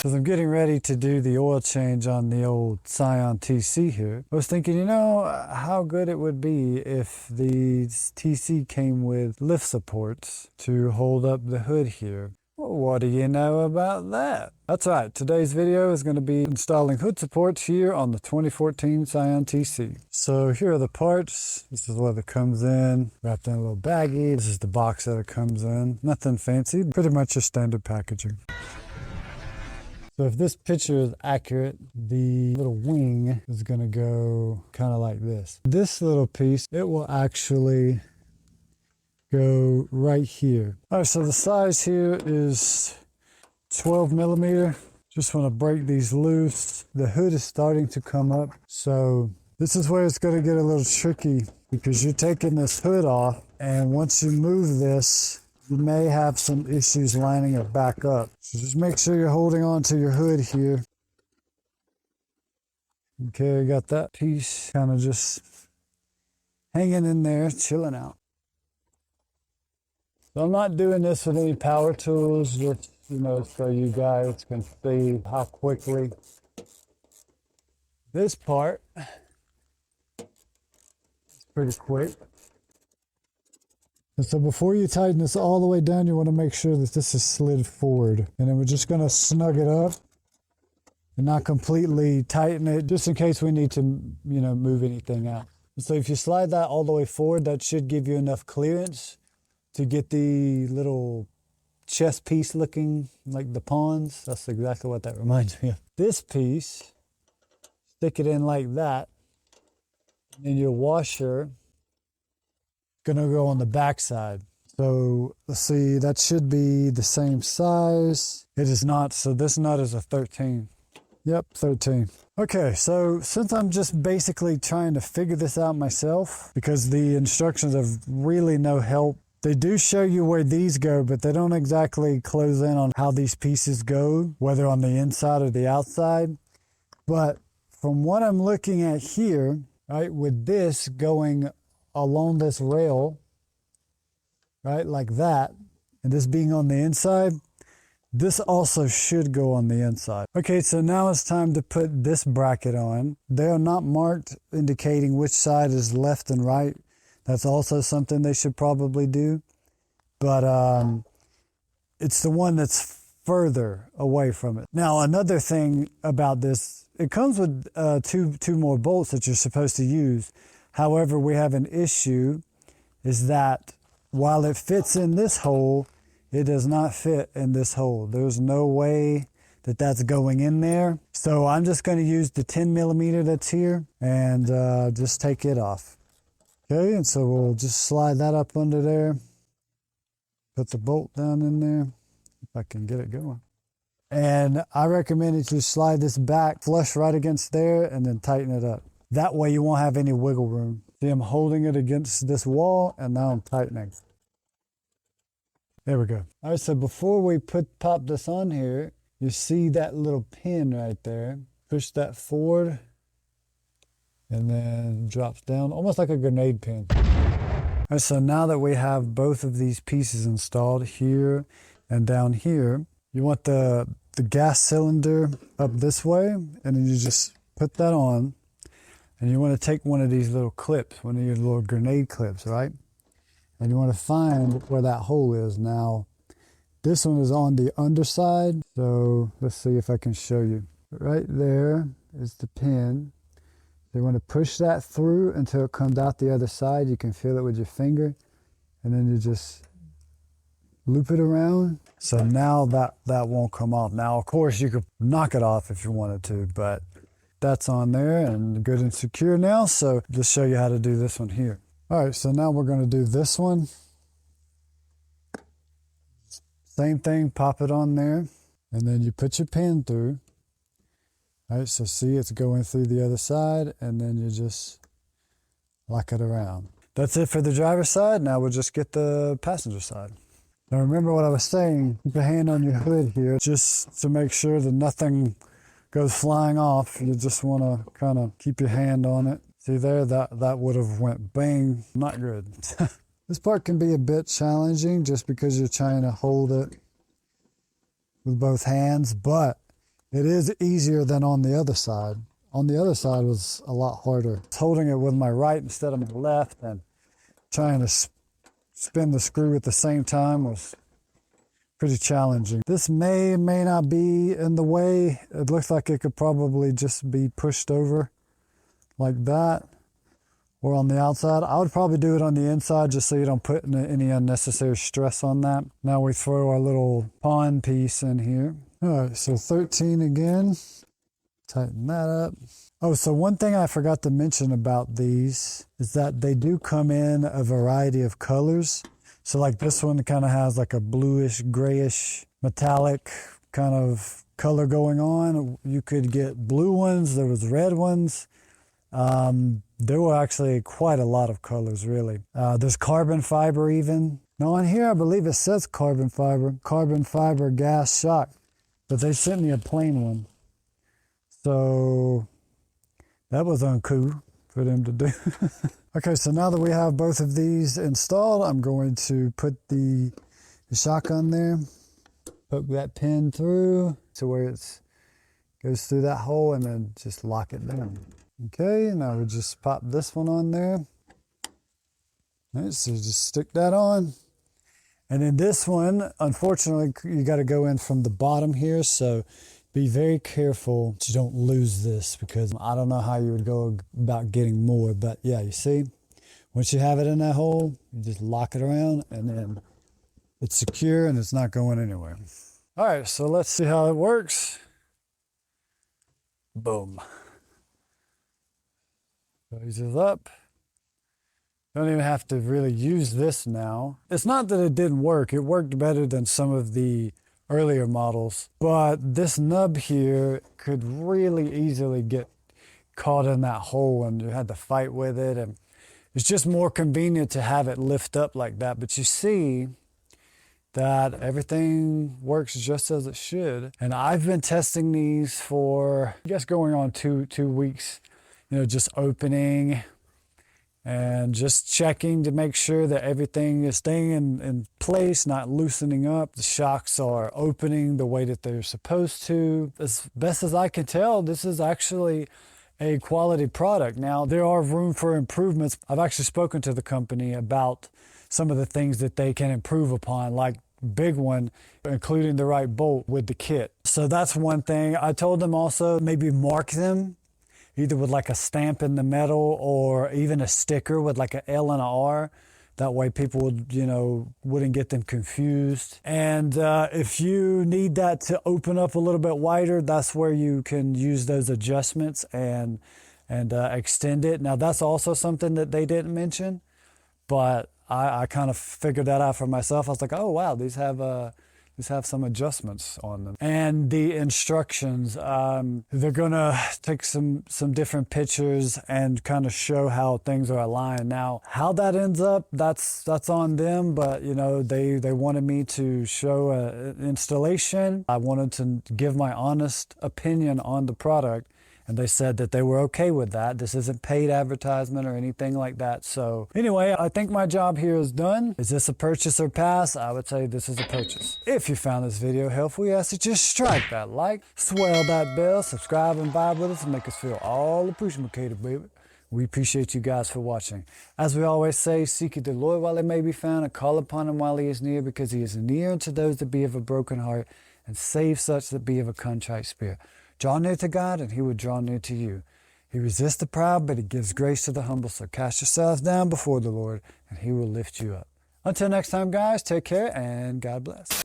As I'm getting ready to do the oil change on the old Scion TC here, I was thinking, you know, how good it would be if the TC came with lift supports to hold up the hood here. Well, what do you know about that? That's right, today's video is going to be installing hood supports here on the 2014 Scion TC. So here are the parts. This is what it comes in, wrapped in a little baggie. This is the box that it comes in. Nothing fancy, pretty much just standard packaging. So if this picture is accurate, the little wing is going to go kind of like this. This little piece, it will actually go right here. All right, so the size here is 12 millimeter. Just want to break these loose. The hood is starting to come up. So this is where it's going to get a little tricky because you're taking this hood off, and once you move this, you may have some issues lining it back up. So just make sure you're holding on to your hood here. Okay, I got that piece kind of just hanging in there, chilling out. So I'm not doing this with any power tools, just, you know, so you guys can see how quickly this part is pretty quick. And so before you tighten this all the way down, you want to make sure that this is slid forward. And then we're just going to snug it up and not completely tighten it, just in case we need to, you know, move anything out. So if you slide that all the way forward, that should give you enough clearance to get the little chest piece looking like the pawns. That's exactly what that reminds me of. This piece, stick it in like that, and your washer gonna go on the back side. So let's see, that should be the same size. It is not, so this nut is a 13. Yep, 13. Okay, so since I'm just basically trying to figure this out myself, because the instructions are really no help, they do show you where these go, but they don't exactly close in on how these pieces go, whether on the inside or the outside. But from what I'm looking at here, right, with this going along this rail, right, like that, and this being on the inside, this also should go on the inside. Okay, so now it's time to put this bracket on. They are not marked indicating which side is left and right. That's also something they should probably do, but it's the one that's further away from it. Now, another thing about this, it comes with two more bolts that you're supposed to use. However, we have an issue, is that while it fits in this hole, it does not fit in this hole. There's no way that that's going in there. So I'm just going to use the 10 millimeter that's here and just take it off. Okay, and so we'll just slide that up under there. Put the bolt down in there, if I can get it going. And I recommend that you slide this back flush right against there and then tighten it up. That way you won't have any wiggle room. See, I'm holding it against this wall and now I'm tightening. There we go. All right, so before we pop this on here, you see that little pin right there. Push that forward and then drops down, almost like a grenade pin. All right, so now that we have both of these pieces installed here and down here, you want the gas cylinder up this way, and then you just put that on. And you want to take one of these little clips, one of your little grenade clips, right? And you want to find where that hole is. Now, this one is on the underside. So let's see if I can show you. Right there is the pin. You want to push that through until it comes out the other side. You can feel it with your finger. And then you just loop it around. So now that won't come off. Now, of course, you could knock it off if you wanted to, but that's on there and good and secure now. So just show you how to do this one here. All right, so now we're going to do this one. Same thing, pop it on there, and then you put your pin through. All right, so see, it's going through the other side, and then you just lock it around. That's it for the driver's side. Now we'll just get the passenger side. Now remember what I was saying, keep your hand on your hood here just to make sure that nothing goes flying off. You just want to kind of keep your hand on it. See there, that would have went bang, not good. This part can be a bit challenging just because you're trying to hold it with both hands, but It is easier than on the other side. On the other side was a lot harder. Holding it with my right instead of my left and trying to spin the screw at the same time was pretty challenging. This may not be in the way. It looks like it could probably just be pushed over like that, or on the outside. I would probably do it on the inside just so you don't put any unnecessary stress on that. Now we throw our little pawn piece in here. All right, so 13 again. Tighten that up. Oh, so one thing I forgot to mention about these is that they do come in a variety of colors. So like this one kind of has like a bluish, grayish, metallic kind of color going on. You could get blue ones. There was red ones. There were actually quite a lot of colors, really. There's carbon fiber even. Now on here, I believe it says carbon fiber gas shock, but they sent me a plain one. So that was uncouth for them to do. Okay, so now that we have both of these installed, I'm going to put the shock on there, poke that pin through to where it goes through that hole, and then just lock it down. Okay, now we just pop this one on there. All right, so just stick that on. And then this one, unfortunately, you got to go in from the bottom here, so be very careful that you don't lose this, because I don't know how you would go about getting more, but yeah, you see, once you have it in that hole, you just lock it around and then it's secure and it's not going anywhere. All right, so let's see how it works. Boom. Raises up. Don't even have to really use this now. It's not that it didn't work. It worked better than some of the earlier models, but this nub here could really easily get caught in that hole and you had to fight with it, and it's just more convenient to have it lift up like that. But you see that everything works just as it should, and I've been testing these for, I guess, going on two weeks, you know, just opening and just checking to make sure that everything is staying in place, not loosening up. The shocks are opening the way that they're supposed to. As best as I can tell, this is actually a quality product. Now, there are room for improvements. I've actually spoken to the company about some of the things that they can improve upon, like big one, including the right bolt with the kit. So that's one thing. I told them also maybe mark them either with like a stamp in the metal or even a sticker with like an L and a R. That way people would, you know, wouldn't get them confused. And if you need that to open up a little bit wider, that's where you can use those adjustments and extend it. Now that's also something that they didn't mention, but I kind of figured that out for myself. I was like, oh wow, these have some adjustments on them. And the instructions, they're gonna take some different pictures and kind of show how things are aligned. Now, how that ends up, that's on them, but you know, they wanted me to show an installation. I wanted to give my honest opinion on the product, and they said that they were okay with that. This isn't paid advertisement or anything like that. So anyway, I think my job here is done. Is this a purchase or pass? I would say this is a purchase. If you found this video helpful, we ask that you strike that like, swell that bell, subscribe and vibe with us and make us feel all appreciated, baby. We appreciate you guys for watching. As we always say, seek ye the Lord while he may be found, and call upon him while he is near, because he is near unto those that be of a broken heart, and save such that be of a contrite spirit. Draw near to God, and he will draw near to you. He resists the proud, but he gives grace to the humble. So cast yourselves down before the Lord, and he will lift you up. Until next time, guys, take care, and God bless.